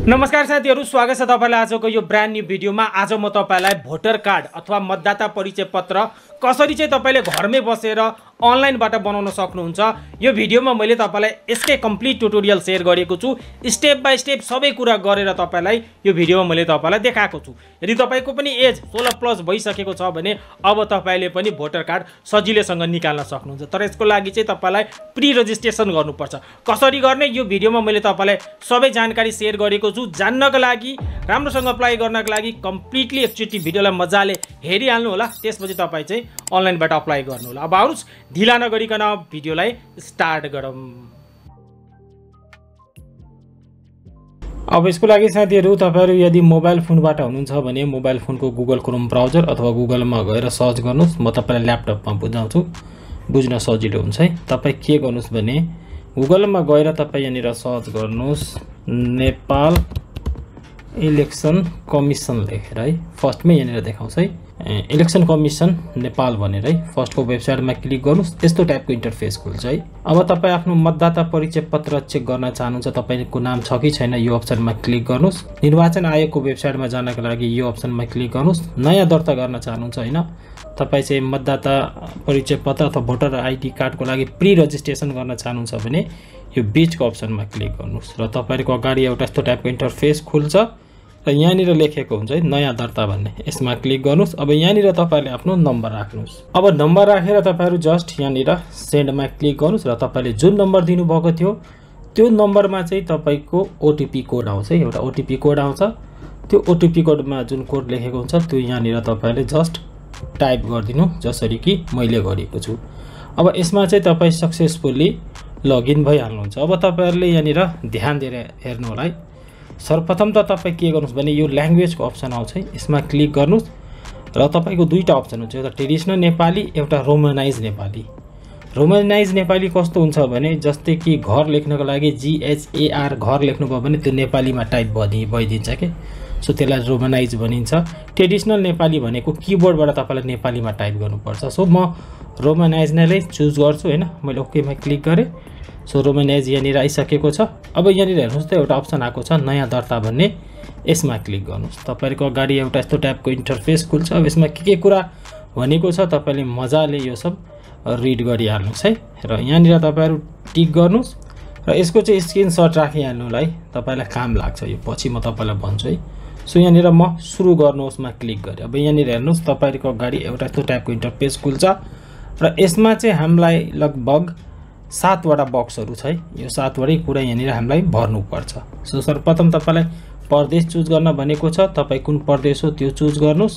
नमस्कार साथीहरु, स्वागत छ तपाईलाई आजको यो ब्रान्ड न्यू भिडियोमा। आज म तपाईलाई भोटर कार्ड अथवा मतदाता परिचय पत्र कसरी चाहिँ तपाईले घरमै बसेर अनलाइनबाट बनाउन सक्नुहुन्छ, यो भिडियोमा मैले तपाईलाई यसकै कम्प्लिट ट्युटोरियल शेयर गरेको छु। स्टेप बाइ स्टेप सबै कुरा गरेर तपाईलाई यो भिडियोमा मैले तपाईलाई देखाएको छु। यदि तपाईको पनि एज 16 प्लस भइसकेको छ भने अब तपाईले पनि भोटर कार्ड सजिलैसँग निकाल्न सक्नुहुन्छ। तर यसको लागि चाहिँ तपाईलाई प्री रजिस्ट्रेसन गर्नुपर्छ। कसरी गर्ने यो भिडियोमा मैले तपाईलाई सबै जानकारी शेयर गरेको छु। जान्नको लागि, राम्रोसँग अप्लाई गर्नको लागि कम्प्लिटली एकचोटी भिडियोलाई मजाले हेरिहाल्नु होला, त्यसपछि तपाई चाहिँ अनलाइनबाट अप्लाई गर्नु होला। अब आउनुस् ढिला नगरिकन भिडियोलाई स्टार्ट गरौँ। अब यसको लागि साथीहरु, तपाईहरु यदि मोबाइल फोनबाट हुनुहुन्छ भने मोबाइल फोनको गुगल क्रोम ब्राउजर अथवा गुगलमा गएर सर्च गर्नुस्। म तपाईलाई ल्यापटपमा बुझाउँछु, बुझ्न सजिलो हुन्छ है। तपाई के गर्नुस् भने गुगलमा गएर तपाई यहाँनिर सर्च गर्नुस् नेपाल इलेक्सन कमिसन लेखेर है। फर्स्टमै यहाँनिर देखाउँछ है इलेक्सन कमिसन नेपाल भनेर है। फर्स्टको वेबसाइटमा क्लिक गर्नुस्, यस्तो टाइपको इन्टरफेस खुल्छ है। अब तपाई आफ्नो मतदाता परिचय पत्र चेक गर्न चाहनुहुन्छ, तपाईको नाम छ कि छैन यो अप्सनमा क्लिक गर्नुस्। निर्वाचन आयोगको वेबसाइटमा जानको लागि यो अप्सनमा क्लिक गर्नुस्। नयाँ दर्ता गर्न चाहनुहुन्छ हैन, तपाई चाहिँ मतदाता परिचय पत्र अथवा भोटर आइडी कार्डको लागि प्री रजिस्ट्रेसन गर्न चाहनुहुन्छ भने यो बीचको अप्सनमा क्लिक गर्नुस् र तपाईको अगाडि एउटा यस्तो टाइपको इन्टरफेस खुल्छ र यहाँनिर लेखेको हुन्छ है नयाँ दर्ता भन्ने, यसमा क्लिक गर्नुस्। अब यहाँनिर तपाईले आफ्नो नम्बर राख्नुस्। अब नम्बर राखेर तपाईहरु जस्ट यहाँनिर सेन्डमा क्लिक गर्नुस् र तपाईले जुन नम्बर दिनुभएको थियो त्यो नम्बरमा चाहिँ तपाईको ओटीपी कोड आउँछ है। एउटा ओटीपी कोड आउँछ, त्यो ओटीपी कोडमा जुन कोड लेखेको हुन्छ त्यो यहाँनिर तपाईले जस्ट टाइप गरिदिनु, जसरी कि मैले गरेको छु। अब यसमा चाहिँ तपाई सक्सेसफुली लगइन भइहाल्नुहुन्छ। अब तपाईहरुले यहाँनिर ध्यान दिएर हेर्नु होला है। सर्वप्रथम त तपाई के गर्नुस् भने यो ल्याङ्ग्वेजको अप्सन आउँछ है, यसमा क्लिक गर्नुस् र तपाईको दुईटा अप्सन हुन्छ, एउटा ट्रेडिसनल नेपाली, एउटा रोमनाइज नेपाली। रोमनाइज नेपाली कस्तो हुन्छ भने जस्तै कि घर लेख्नको लागि GHAR घर लेख्नुभयो भने त्यो नेपालीमा टाइप भइदिन्छ के, सो त्यसलाई रोमनाइज भनिन्छ। ट्रेडिसनल नेपाली भनेको किबोर्डबाट तपाईलाई नेपालीमा टाइप गर्नुपर्छ। सो म रोमनाइज नै चुज गर्छु हैन, मैले ओकेमा क्लिक गरे। सो रोमनाइज यहाँनिर आइसकेको छ। अब यहाँनिर हेर्नुस् त एउटा अप्सन आएको छ नयाँ दर्ता भन्ने, यसमा क्लिक गर्नुस्। तपाईको अगाडि एउटा यस्तो टाइपको इन्टरफेस खुल्छ। अब यसमा के कुरा भनेको छ तपाईले मजाले यो सब रिड गरिहाल्नुस् है। र यहाँनिर तपाईहरु टिक गर्नुस् र यसको चाहिँ स्क्रिनशट राखिहाल्नु होला है, तपाईलाई काम लाग्छ यो, पछि म तपाईलाई भन्छु है। सो यहाँनिर म सुरु गर्नुहोस्मा क्लिक गरे। अब यहाँनिर हेर्नुस् तपाईको अगाडि एउटा यस्तो टाइपको इन्टरफेस खुल्छ र यसमा चाहिँ हामीलाई लगभग 7 वटा बक्सहरु छ है। यो 7 वटै कुरा यहाँनिर हामीलाई भर्नुपर्छ। सो सर्वप्रथम तपाईलाई प्रदेश चुज गर्न भनेको छ, तपाई कुन प्रदेश हो त्यो चुज गर्नुस्।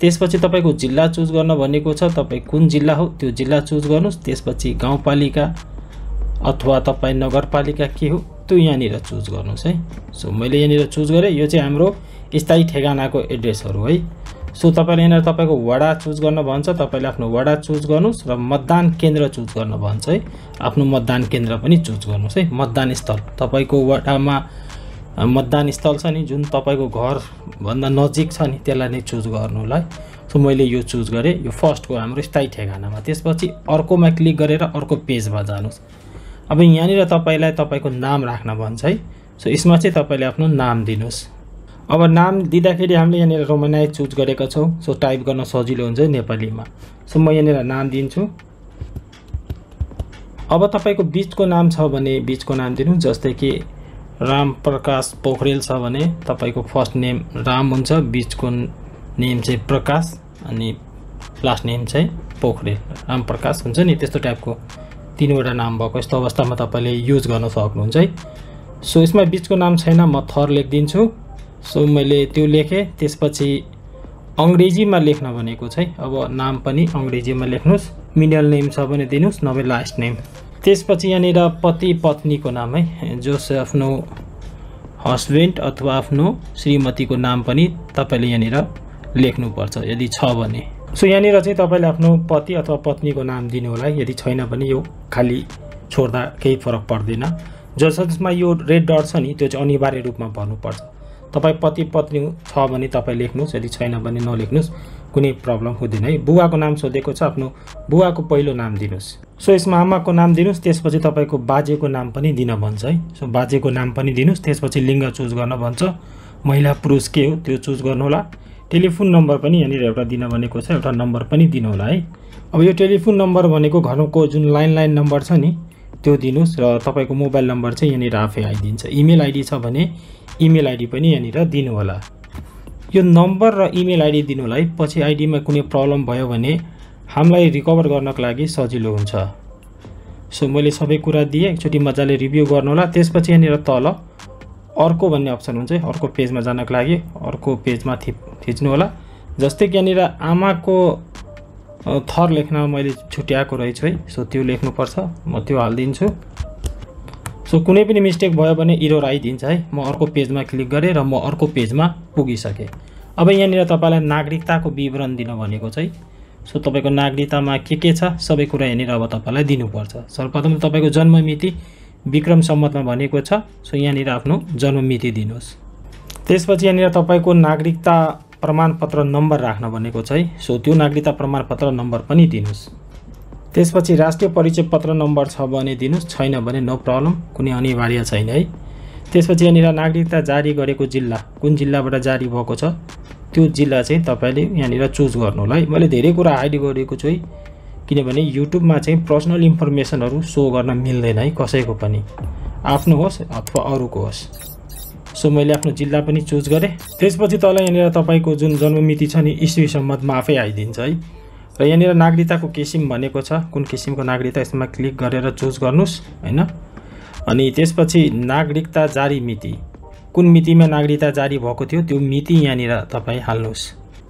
त्यसपछि तपाईको जिल्ला चुज गर्न भनेको छ, तपाई कुन जिल्ला हो त्यो जिल्ला चुज गर्नुस्। त्यसपछि गाउँपालिका अथवा तपाई नगरपालिका के हो त्यो यहाँनिर चुज गर्नुस् है। सो मैले यहाँनिर चुज गरे, यो चाहिँ हाम्रो स्थायी ठेगानाको एड्रेसहरु है। सो तपाईले यहाँनिर तपाईको वडा चुज गर्न भन्छ, तपाईले आफ्नो वडा चुज गर्नुस् र मतदान केन्द्र चुज गर्न भन्छ है, आफ्नो मतदान केन्द्र पनि चुज गर्नुस् है। मतदान स्थल तपाईको वडामा मतदान स्थल छ नि जुन तपाईको घर भन्दा नजिक छ नि त्यसलाई नै चुज गर्नु होला है। सो मैले यो चुज गरे, यो फर्स्टको हाम्रो स्थायी ठेगानामा। त्यसपछि अर्कोमा क्लिक गरेर अर्को पेजमा जानुस्। अब यहाँनिर तपाईलाई तपाईको नाम राख्न भन्छ है। सो यसमा चाहिँ तपाईले आफ्नो नाम दिनुस्। अब नाम दिँदाखेरि हामीले यहाँनिर रोमनाइज चुज गरेका छौं, सो टाइप गर्न सजिलो हुन्छ नेपालीमा। सो म यहाँनिर नाम दिन्छु। अब तपाईको बीचको नाम छ भने बीचको नाम दिनु, जस्तै कि राम प्रकाश पोखरेल छ भने तपाईको फर्स्ट नेम राम हुन्छ, बीचको नेम चाहिँ प्रकाश अनि लास्ट नेम चाहिँ पोखरेल, राम प्रकाश हुन्छ नि, त्यस्तो टाइपको 3 वटा नाम भएको यस्तो अवस्थामा तपाईले युज गर्न सक्नुहुन्छ है। सो यसमा बीचको नाम छैन, म थर लेखिदिन्छु। सो मैले त्यो लेखे। त्यसपछि अंग्रेजीमा लेख्न भनेको छ है। अब नाम पनि अंग्रेजीमा लेख्नुस्, मिडल नेम छ भने दिनुस्, नभए लास्ट नेम। त्यसपछि यहाँनिर पति पत्नीको नाम है, जो आफ्नो हस्बेन्ड अथवा आफ्नो श्रीमतीको नाम पनि तपाईले यहाँनिर लेख्नुपर्छ यदि छ भने। सो यहाँनिर चाहिँ तपाईले आफ्नो पति अथवा पत्नीको नाम दिनु होला, यदि छैन भने यो खाली छोड्दा केही फरक पर्दैन। जसमा यो रेड डट छ नि त्यो चाहिँ अनिवार्य रूपमा भर्नुपर्छ। तपाई पति पत्नी छ भने तपाई लेख्नुस्, यदि छैन भने नलेख्नुस्। कुनै प्रब्लम हुँदैन है। बुवाको नाम सोधेको छ, आफ्नो बुवाको पहिलो नाम दिनुहोस्। सो यसमा आमाको नाम दिनुहोस्, त्यसपछि तपाईँको बाजेको नाम पनि दिन भन्छ है। सो बाजेको नाम पनि दिनुहोस्, त्यसपछि लिङ्ग चुज गर्न भन्छ, महिला पुरुष के हो त्यो चुज गर्नुहोला। टेलिफोन नम्बर पनि यहाँनिर एउटा दिन भनेको छ, एउटा नम्बर पनि दिनु होला है। अब यो टेलिफोन नम्बर भनेको घरको जुन ल्यान्डलाइन नम्बर छ नि त्यो दिनुहोस्, र तपाईँको मोबाइल नम्बर चाहिँ यहाँनिर आफै आइदिन्छ। इमेल आइडी छ भने इमेल आइडी पनि यहाँनिर दिनु होला। यो नम्बर र इमेल आइडी दिनु होला है। पछि आइडीमा कुनै प्रब्लम भयो भने हामीलाई रिकभर गर्नको लागि सजिलो हुन्छ। सो मैले सबै कुरा दिएँ, एकचोटि मजाले रिभ्यू गर्नु होला। त्यसपछि यहाँनिर तल अर्को भन्ने अप्सन हुन्छ, अर्को पेजमा जानको लागि अर्को पेजमा थिच्नु होला। जस्तै कि यहाँनिर आमाको थर लेख्न मैले छुट्याएको रहेछु है। सो त्यो लेख्नुपर्छ, म त्यो हालिदिन्छु। सो कुनै पनि मिस्टेक भयो भने इरर आइदिन्छ है। म अर्को पेजमा क्लिक गरेँ र म अर्को पेजमा पुगिसकेँ। अब यहाँनिर तपाईँलाई नागरिकताको विवरण दिन भनेको चाहिँ। सो तपाईँको नागरिकतामा के छ सबै कुरा यहाँनिर अब तपाईँलाई दिनुपर्छ। सर्वप्रथम तपाईँको जन्म मिति विक्रम सम्वतमा भनेको छ। सो यहाँनिर आफ्नो जन्म मिति दिनुहोस्। त्यसपछि यहाँनिर तपाईँको नागरिकता प्रमाणपत्र नम्बर राख्न भनेको छ है। सो त्यो नागरिकता प्रमाणपत्र नम्बर पनि दिनुहोस्। त्यसपछि राष्ट्रिय परिचय पत्र नम्बर छ भने दिनुहोस्, छैन भने नो प्रब्लम, कुनै अनिवार्य छैन है। त्यसपछि यहाँनिर नागरिकता जारी गरेको जिल्ला कुन जिल्लाबाट जारी भएको छ त्यो जिल्ला चाहिँ तपाईँले यहाँनिर चुज गर्नु होला है। मैले धेरै कुरा हाइड गरेको छु है, किनभने युट्युबमा चाहिँ पर्सनल इन्फर्मेसनहरू सो गर्न मिल्दैन है, कसैको पनि, आफ्नो होस् अथवा अरूको होस्। सो मैले आफ्नो जिल्ला पनि चुज गरेँ। त्यसपछि तल यहाँनिर तपाईँको जुन जन्ममिति छ नि इस्वी सम्मतमा आफै आइदिन्छ है। र यहाँनिर नागरिकताको किसिम भनेको छ, कुन किसिमको नागरिकता, यसमा क्लिक गरेर चुज गर्नुहोस् होइन। अनि त्यसपछि नागरिकता जारी मिति, कुन मितिमा नागरिकता जारी भएको थियो त्यो मिति यहाँनिर तपाईँ हाल्नुहोस्।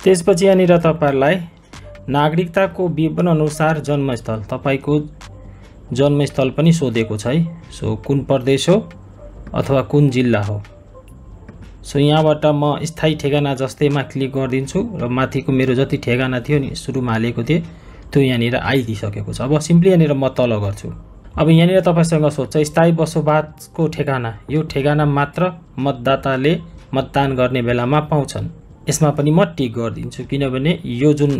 त्यसपछि यहाँनिर तपाईँहरूलाई नागरिकताको विवरण अनुसार जन्मस्थल, तपाईँको जन्मस्थल पनि सोधेको छ है। सो कुन प्रदेश हो अथवा कुन जिल्ला हो। सो यहाँबाट म स्थायी ठेगाना जस्तैमा क्लिक गरिदिन्छु र माथिको मेरो जति ठेगाना थियो नि सुरुमा हालेको थिएँ त्यो यहाँनिर आइदिसकेको छ। अब सिम्पली यहाँनिर म तल गर्छु। अब यहाँनिर तपाईँसँग सोध्छ स्थायी बसोबासको ठेगाना, यो ठेगाना मात्र मतदाताले मतदान गर्ने बेलामा पाउँछन्। यसमा पनि म टिक गरिदिन्छु, किनभने यो जुन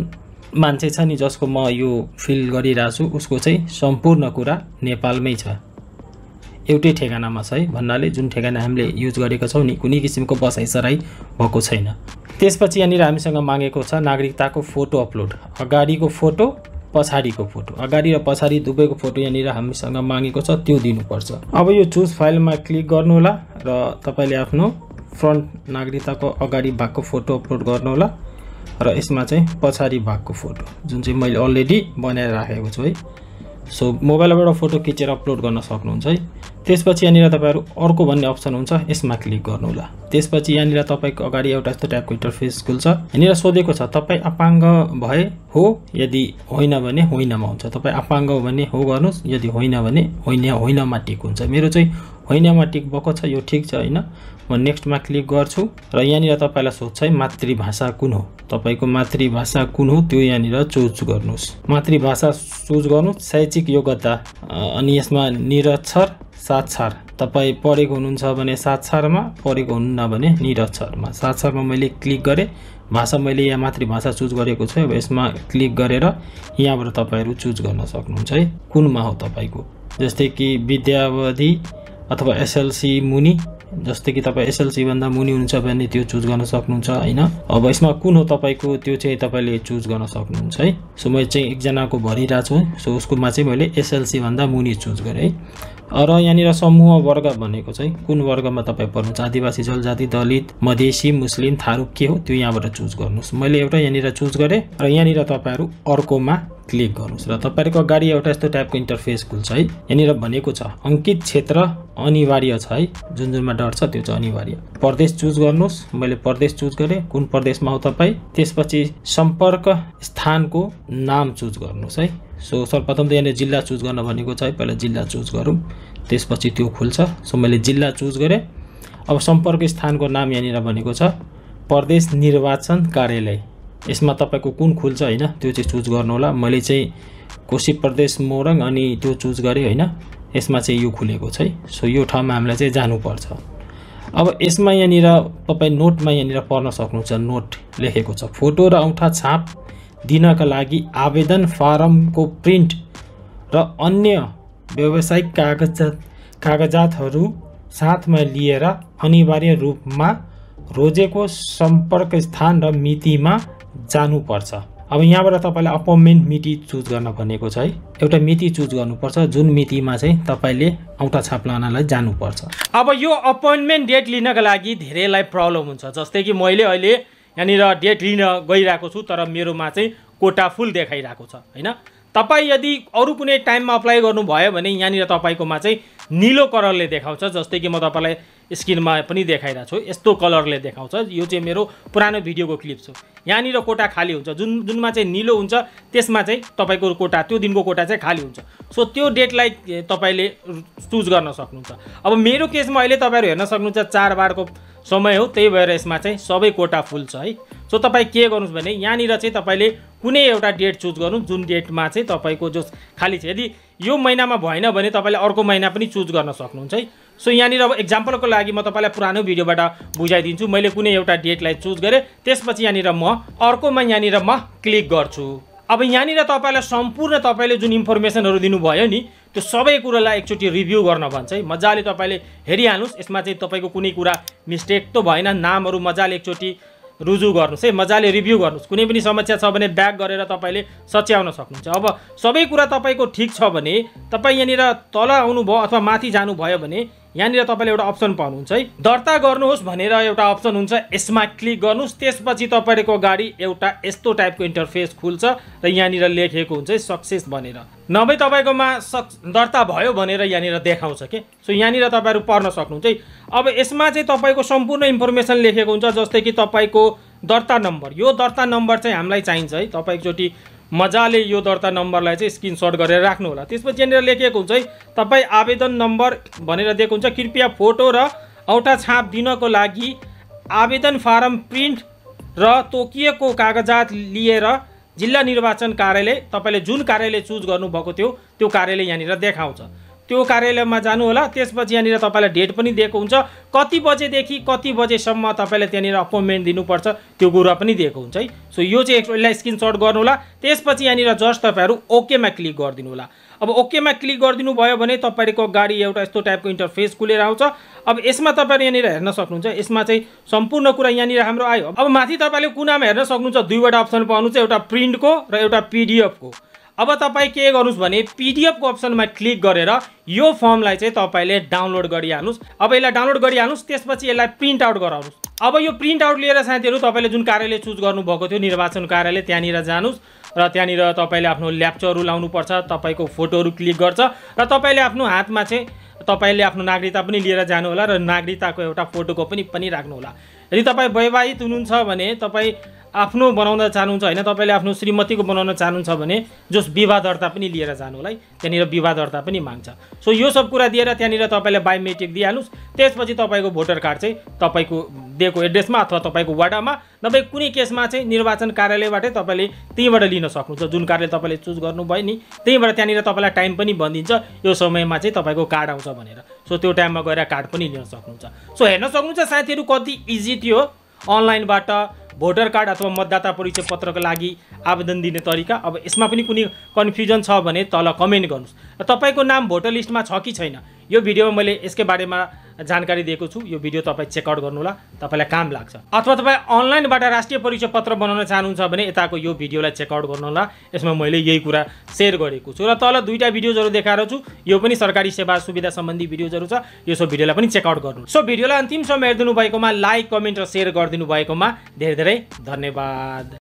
मान्छे छ नि जसको म यो फिल गरिरहेको छु उसको चाहिँ सम्पूर्ण कुरा नेपालमै छ, एउटै ठेगानामा छ है भन्नाले जुन ठेगाना हामीले युज गरेका छौँ नि कुनै किसिमको बसाइसराई भएको छैन। त्यसपछि यहाँनिर हामीसँग मागेको छ नागरिकताको फोटो अपलोड, अगाडिको फोटो पछाडिको फोटो, अगाडि र पछाडि दुवैको फोटो यहाँनिर हामीसँग मागेको छ त्यो दिनुपर्छ। अब यो चुज फाइलमा क्लिक गर्नु होला र तपाईँले आफ्नो फ्रन्ट नागरिकताको अगाडि भागको फोटो अपलोड गर्नु होला र यसमा चाहिँ पछाडि भागको फोटो जुन चाहिँ मैले अलरेडी बनाएर राखेको छु है। सो मोबाइलबाट फोटो खिचेर अपलोड गर्न सक्नुहुन्छ है। त्यसपछि यहाँनिर तपाईँहरू अर्को भन्ने अप्सन हुन्छ, यसमा क्लिक गर्नु होला। त्यसपछि यहाँनिर तपाईँको अगाडि एउटा यस्तो टाइपको इन्टरफेस खुल्छ। यहाँनिर सोधेको छ तपाईँ अपाङ्ग भए हो, यदि होइन भने होइनमा हुन्छ। तपाईँ अपाङ्ग हो भने हो गर्नुहोस्, यदि होइन भने होइनमा टिक हुन्छ। मेरो चाहिँ होइनमा टिक भएको छ, यो ठिक छ होइन। म नेक्स्टमा क्लिक गर्छु र यहाँनिर तपाईँलाई सोध्छ है मातृभाषा कुन हो, तपाईँको मातृभाषा कुन हो त्यो यहाँनिर चुज गर्नुहोस्। मातृभाषा चुज गर्नुहोस्। शैक्षिक योग्यता अनि यसमा निरक्षर साक्षर, तपाईँ पढेको हुनुहुन्छ भने साक्षरमा, पढेको हुनुहुन्न भने निरक्षरमा। साक्षरमा मैले क्लिक गरेँ, भाषा मैले यहाँ मातृभाषा चुज गरेको छु। अब यसमा क्लिक गरेर यहाँबाट तपाईँहरू चुज गर्न सक्नुहुन्छ है कुनमा हो तपाईँको। जस्तै कि विद्यावधि अथवा एसएलसी मुनि, जस्तै कि तपाईँ एसएलसी भन्दा मुनि हुनुहुन्छ भने त्यो चुज गर्न सक्नुहुन्छ होइन। अब यसमा कुन हो तपाईँको त्यो चाहिँ तपाईँले चुज गर्न सक्नुहुन्छ है। सो मैले चाहिँ एकजनाको भरिरहेको छु, सो उसकोमा चाहिँ मैले एसएलसी भन्दा मुनि चुज गरेँ है। र यहाँनिर समूह वर्ग भनेको चाहिँ कुन वर्गमा तपाईँ पर्नुहुन्छ, आदिवासी, जनजाति, दलित, मधेसी, मुस्लिम, थारू के हो त्यो यहाँबाट चुज गर्नुहोस्। मैले एउटा यहाँनिर चुज गरेँ र यहाँनिर तपाईँहरू अर्कोमा क्लिक गर्नुहोस् र तपाईँहरूको अगाडि एउटा यस्तो टाइपको इन्टरफेस खुल्छ है। यहाँनिर भनेको छ अङ्कित क्षेत्र अनिवार्य छ है, जुन जुनमा डर छ त्यो चाहिँ अनिवार्य। प्रदेश चुज गर्नुहोस्, मैले प्रदेश चुज गरेँ, कुन प्रदेशमा हो तपाईँ। त्यसपछि सम्पर्क स्थानको नाम चुज गर्नुहोस् है। सो सर्वप्रथम त यहाँनिर जिल्ला चुज गर्न भनेको छ है, पहिला जिल्ला चुज गरौँ, त्यसपछि त्यो खुल्छ। सो मैले जिल्ला चुज गरेँ। अब सम्पर्क स्थानको नाम यहाँनिर भनेको छ प्रदेश निर्वाचन कार्यालय, यसमा तपाईँको कुन खुल्छ होइन त्यो चाहिँ चुज गर्नु होला। मैले चाहिँ कोशी प्रदेश मोरङ अनि त्यो चुज गरेँ होइन, यसमा चाहिँ यो खुलेको छ है। सो यो ठाउँमा हामीलाई चाहिँ जानुपर्छ। अब यसमा यहाँनिर तपाईँ नोटमा यहाँनिर पढ्न सक्नुहुन्छ। नोट लेखेको छ, फोटो र औँठा छाप दिनका लागि आवेदन फारमको प्रिन्ट र अन्य व्यावसायिक कागजातहरू साथमा लिएर अनिवार्य रूपमा रोजेको सम्पर्क स्थान र मितिमा जानुपर्छ। अब यहाँबाट तपाईँले अपॉइन्टमेन्ट मिति चुज गर्न भनेको छ है। एउटा मिति चुज गर्नुपर्छ जुन मितिमा चाहिँ तपाईँले औँठा छाप लानलाई जानुपर्छ। अब यो अपॉइन्टमेन्ट डेट लिनका लागि धेरैलाई प्रब्लम हुन्छ। जस्तै कि मैले अहिले यहाँनिर डेट लिन गइरहेको छु तर मेरोमा चाहिँ कोटा फुल देखाइरहेको छ हैन। तपाईँ यदि अरू कुनै टाइममा अप्लाई गर्नुभयो भने यहाँनिर तपाईँकोमा चाहिँ नीलो कलरले देखाउँछ। जस्तै कि म तपाईँलाई स्क्रिनमा पनि देखाइरहेको छु, यस्तो कलरले देखाउँछ। यो चाहिँ मेरो पुरानो भिडियोको क्लिप छ। यहाँनिर कोटा खाली हुन्छ, जुनमा चाहिँ नीलो हुन्छ त्यसमा चाहिँ तपाईँको कोटा, त्यो दिनको कोटा चाहिँ खाली हुन्छ। सो त्यो डेटलाई तपाईँले चुज गर्न सक्नुहुन्छ। अब मेरो केसमा अहिले तपाईँहरू हेर्न सक्नुहुन्छ चाडबाडको समय हो, त्यही भएर यसमा चाहिँ सबै कोटा फुल छ है। सो तपाईँ के गर्नुहोस् भने यहाँनिर चाहिँ तपाईँले कुनै एउटा डेट चुज गर्नु जुन डेटमा चाहिँ तपाईँको जो खाली छ। यदि यो महिनामा भएन भने तपाईँले अर्को महिना पनि चुज गर्न सक्नुहुन्छ है। सो यहाँनिर अब एक्जाम्पलको लागि म तपाईँलाई पुरानो भिडियोबाट बुझाइदिन्छु। मैले कुनै एउटा डेटलाई चुज गरेँ, त्यसपछि यहाँनिर म अर्कोमा यहाँनिर म क्लिक गर्छु। अब यहाँनिर तपाईँलाई सम्पूर्ण तपाईँले जुन इन्फर्मेसनहरू दिनुभयो नि त्यो सबै कुरालाई एकचोटि रिभ्यू गर्न भन्छ है। मजाले तपाईँले हेरिहाल्नुहोस्, यसमा चाहिँ तपाईँको कुनै कुरा मिस्टेक त भएन, नामहरू मजाले एकचोटि रुजु गर्नुहोस् है, मजाले रिभ्यू गर्नुहोस्। कुनै पनि समस्या छ भने ब्याक गरेर तपाईँले सच्याउन सक्नुहुन्छ। अब सबै कुरा तपाईँको ठिक छ भने तपाईँ यहाँनिर तल आउनुभयो अथवा माथि जानुभयो भने यहाँनिर तपाईँले एउटा अप्सन पाउनुहुन्छ है, दर्ता गर्नुहोस् भनेर एउटा अप्सन हुन्छ। यसमा क्लिक गर्नुहोस्, त्यसपछि तपाईँको गाडी एउटा यस्तो टाइपको इन्टरफेस खुल्छ र यहाँनिर लेखेको हुन्छ सक्सेस भनेर, नभए तपाईँकोमा दर्ता भयो भनेर यहाँनिर देखाउँछ के। सो यहाँनिर तपाईँहरू पढ्न सक्नुहुन्छ है। अब यसमा चाहिँ तपाईँको सम्पूर्ण इन्फर्मेसन लेखेको हुन्छ। जस्तै कि तपाईँको दर्ता नम्बर, यो दर्ता नम्बर चाहिँ हामीलाई चाहिन्छ है। तपाईँ एकचोटि मजाले यो दर्ता नम्बरलाई चाहिँ स्क्रिनसट गरेर राख्नु होला। त्यसपछि यहाँनिर लेखेको हुन्छ है तपाईँ आवेदन नम्बर भनेर दिएको हुन्छ। कृपया फोटो र औँठा छाप दिनको लागि आवेदन फारम प्रिन्ट र तोकिएको कागजात लिएर जिल्ला निर्वाचन कार्यालय, तपाईँले जुन कार्यालय चुज गर्नुभएको थियो त्यो कार्यालय यहाँनिर देखाउँछ, त्यो कार्यालयमा जानु होला। त्यसपछि यहाँनिर तपाईँलाई डेट पनि दिएको हुन्छ, कति बजेदेखि कति बजेसम्म तपाईँले त्यहाँनिर अपॉइन्टमेन्ट दिनुपर्छ त्यो कुरा पनि दिएको हुन्छ है। सो यो चाहिँ यसलाई स्क्रिनसट गर्नु होला। त्यसपछि यहाँनिर जस्ट तपाईँहरू ओकेमा क्लिक गरिदिनु होला। अब ओकेमा क्लिक गरिदिनु भयो भने तपाईँको गाडी एउटा यस्तो टाइपको इन्टरफेस खुलेर आउँछ। अब यसमा तपाईँहरू यहाँनिर हेर्न सक्नुहुन्छ, यसमा चाहिँ सम्पूर्ण कुरा यहाँनिर हाम्रो आयो। अब माथि तपाईँले कुनामा हेर्न सक्नुहुन्छ दुईवटा अप्सन पाउनुहुन्छ, एउटा प्रिन्टको र एउटा पिडिएफको। अब तपाईँ के गर्नुहोस् भने पिडिएफको अप्सनमा क्लिक गरेर यो फर्मलाई चाहिँ तपाईँले डाउनलोड गरिहाल्नुहोस्। अब यसलाई डाउनलोड गरिहाल्नुहोस्, त्यसपछि यसलाई प्रिन्ट आउट गराउनुहोस्। अब यो प्रिन्ट आउट लिएर साथीहरू तपाईँले जुन कार्यालय चुज गर्नुभएको थियो निर्वाचन कार्यालय त्यहाँनिर जानुहोस् र त्यहाँनिर तपाईँले आफ्नो ल्याप्चरहरू लाउनुपर्छ, तपाईँको फोटोहरू क्लिक गर्छ र तपाईँले आफ्नो हातमा चाहिँ तपाईँले आफ्नो नागरिकता पनि लिएर जानु होला र नागरिकताको एउटा फोटोको पनि राख्नु होला। यदि तपाईँ वैवाहित हुनुहुन्छ भने तपाईँ आफ्नो बनाउन चाहनुहुन्छ होइन, तपाईँले आफ्नो श्रीमतीको बनाउन चाहनुहुन्छ भने जस विवाह दर्ता पनि लिएर जानु होला है, त्यहाँनिर विवाह दर्ता पनि माग्छ। सो यो सब कुरा दिएर त्यहाँनिर तपाईँले बायोमेट्रिक दिइहाल्नुहोस्। त्यसपछि तपाईँको भोटर कार्ड चाहिँ तपाईँको दिएको एड्रेसमा अथवा तपाईँको वाडामा, नभए कुनै केसमा चाहिँ निर्वाचन कार्यालयबाटै तपाईँले त्यहीँबाट लिन सक्नुहुन्छ। जुन कार्यालय तपाईँले चुज गर्नुभयो नि त्यहीँबाट त्यहाँनिर तपाईँलाई टाइम पनि भनिदिन्छ यो समयमा चाहिँ तपाईँको कार्ड आउँछ भनेर। सो त्यो टाइममा गएर कार्ड पनि लिन सक्नुहुन्छ। सो हेर्न सक्नुहुन्छ साथीहरू कति इजी थियो अनलाइनबाट भोटर कार्ड अथवा मतदाता परिचय पत्रको लागि आवेदन दिने तरिका। अब यसमा पनि कुनै कन्फ्युजन छ भने तल कमेन्ट गर्नुहोस्। र तपाईँको नाम भोटर लिस्टमा छ कि छैन यो भिडियोमा मैले यसकै बारेमा जानकारी दिएको छु। यो भिडियो तपाईँ चेकआउट गर्नु होला, तपाईँलाई काम लाग्छ। अथवा तपाईँ अनलाइनबाट राष्ट्रिय परिचय पत्र बनाउन चाहनुहुन्छ भने यताको यो भिडियोलाई चेकआउट गर्नु होला। यसमा मैले यही कुरा सेयर गरेको छु र तल दुईटा भिडियोजहरू देखाएर छु। यो पनि सरकारी सेवा सुविधा सम्बन्धी भिडियोजहरू छ, यो सब भिडियोलाई पनि चेकआउट गर्नु। सो भिडियोलाई अन्तिमसम्म हेरिदिनु भएकोमा, लाइक कमेन्ट र सेयर गरिदिनु भएकोमा धेरै धेरै धन्यवाद।